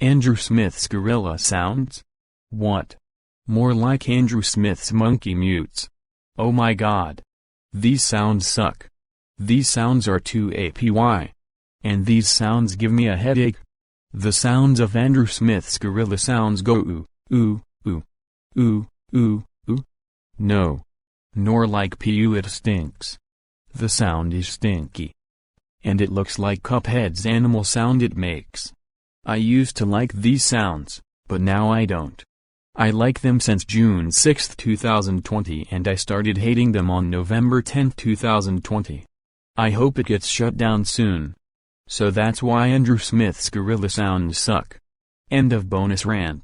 Andrew Smith's gorilla sounds? What? More like Andrew Smith's monkey mutes. Oh my god. These sounds suck. These sounds are too APY. And these sounds give me a headache. The sounds of Andrew Smith's gorilla sounds go ooh, ooh, ooh, ooh, ooh, ooh. No. Nor like poo, it stinks. The sound is stinky. And it looks like Cuphead's animal sound it makes. I used to like these sounds, but now I don't. I like them since June 6, 2020, and I started hating them on November 10, 2020. I hope it gets shut down soon. So that's why Andrew Smith's gorilla sounds suck. End of bonus rant.